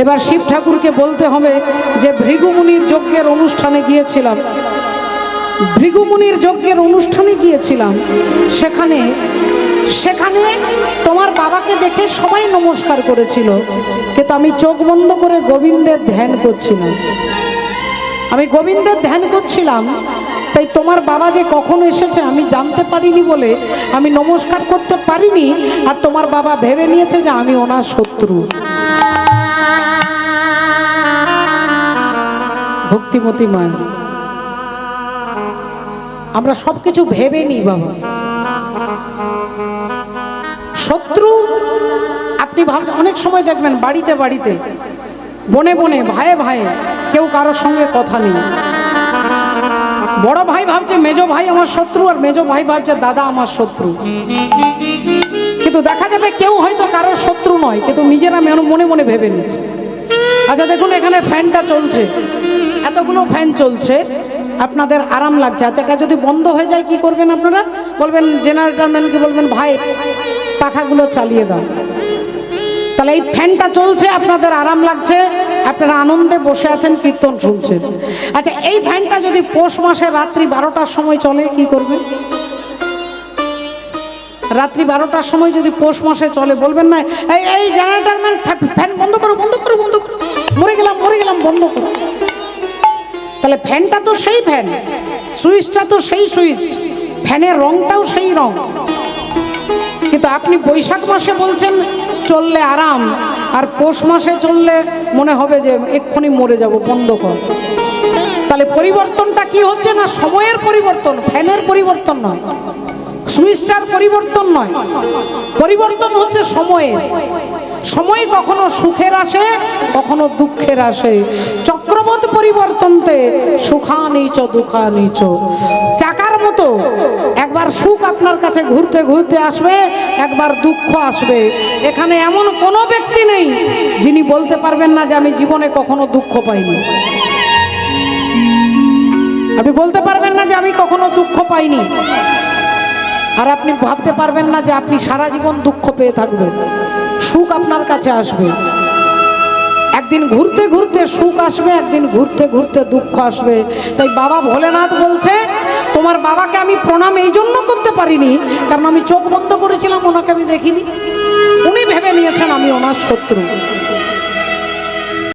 এবার শিব ঠাকুরকে বলতে হবে যে ভৃগুমুনির যজ্ঞের অনুষ্ঠানে গিয়েছিলাম, ভৃগুমুনির যজ্ঞের অনুষ্ঠানে গিয়েছিলাম, সেখানে সেখানে তোমার বাবাকে দেখে সবাই নমস্কার করেছিল, কিন্তু আমি চোখ বন্ধ করে গোবিন্দের ধ্যান করছিলাম। আমি গোবিন্দের ধ্যান করছিলাম, তাই তোমার বাবা যে কখন এসেছে আমি জানতে পারিনি বলে আমি নমস্কার করতে পারিনি, আর তোমার বাবা ভেবে নিয়েছে যে আমি ওনার শত্রু। ভক্তিমতী মায়ের আমরা সবকিছু ভেবে নিই বাবা। শত্রু আপনি ভাবছেন, অনেক সময় দেখবেন বাড়িতে বাড়িতে, বনে বনে, ভাইয়ে ভাইয়ে কেউ কারোর সঙ্গে কথা নেই। বড় ভাই ভাবছে মেজো ভাই আমার শত্রু, আর মেজো ভাই ভাবছে দাদা আমার শত্রু। কিন্তু দেখা যাবে কেউ হয়তো কারোর শত্রু নয়, কিন্তু নিজেরা মনে মনে ভেবে নিচ্ছে। আচ্ছা দেখুন, এখানে ফ্যানটা চলছে, এতগুলো ফ্যান চলছে, আপনাদের আরাম লাগছে। আচ্ছা এটা যদি বন্ধ হয়ে যায় কি করবেন আপনারা? বলবেন জেনারেটর ম্যানকে, বলবেন ভাই পাখাগুলো চালিয়ে দাও। তাহলে এই ফ্যানটা চলছে, আপনাদের আরাম লাগছে, আপনারা আনন্দে বসে আছেন, কীর্তন শুনছেন। আচ্ছা এই ফ্যানটা যদি পৌষ মাসে রাত্রি 12টার সময় চলে কি করবেন? রাত্রি 12টার সময় যদি পৌষ মাসে চলে, বলবেন না এই জেনারেটর ম্যান ফ্যান বন্ধ করো, বন্ধ করো, বন্ধ করো, মরে গেলাম বন্ধ করো। তাহলে ফ্যানটা তো সেই ফ্যান, সুইচটা তো সেই সুইচ, ফ্যানের রংটাও সেই রং। কিন্তু আপনি বৈশাখ মাসে বলছেন চললে আরাম, আর পৌষ মাসে চললে মনে হবে যে এক্ষুনি মরে যাব, বন্ধ কর। তাহলে পরিবর্তনটা কি হচ্ছে? না সময়ের পরিবর্তন, ফ্যানের পরিবর্তন নয়, সুইচটার পরিবর্তন নয়, পরিবর্তন হচ্ছে সময়ের। সময় কখনো সুখের আসে, কখনো দুঃখের আসে। চক্রবৎ পরিবর্তনতে সুখানিচ দুঃখানিচ। চাকার মতো একবার সুখ আপনার কাছে ঘুরতে ঘুরতে আসবে, একবার দুঃখ আসবে। এখানে এমন কোনো ব্যক্তি নেই যিনি বলতে পারবেন না যে আমি জীবনে কখনো দুঃখ পাইনি। আপনি বলতে পারবেন না যে আমি কখনো দুঃখ পাইনি, আর আপনি ভাবতে পারবেন না যে আপনি সারা জীবন দুঃখ পেয়ে থাকবেন। সুখ আপনার কাছে আসবে, একদিন ঘুরতে ঘুরতে সুখ আসবে, একদিন ঘুরতে ঘুরতে দুঃখ আসবে। তাই বাবা ভোলেনাথ বলছে তোমার বাবাকে আমি প্রণাম এই জন্য করতে পারিনি কারণ আমি চোখ বন্ধ করেছিলাম, ওনাকে আমি দেখিনি। উনি ভেবে নিয়েছেন আমি ওনার শত্রু।